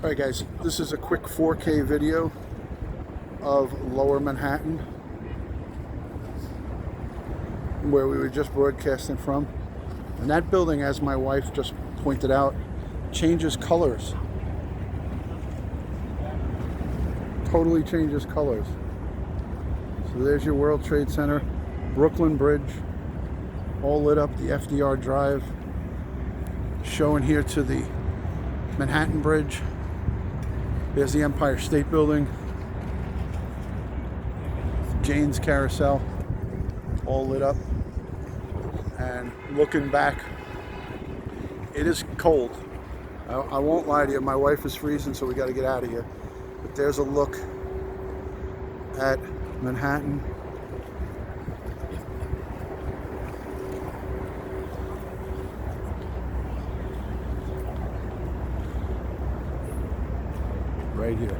Alright guys, this is a quick 4K video of Lower Manhattan, where we were just broadcasting from. And that building, as my wife just pointed out, changes colors. Totally changes colors. So there's your World Trade Center, Brooklyn Bridge, all lit up, the FDR Drive, showing here to the Manhattan Bridge. There's the Empire State Building, Jane's Carousel, all lit up. And looking back, it is cold. I won't lie to you, my wife is freezing, so we got to get out of here. But there's a look at Manhattan. Right here.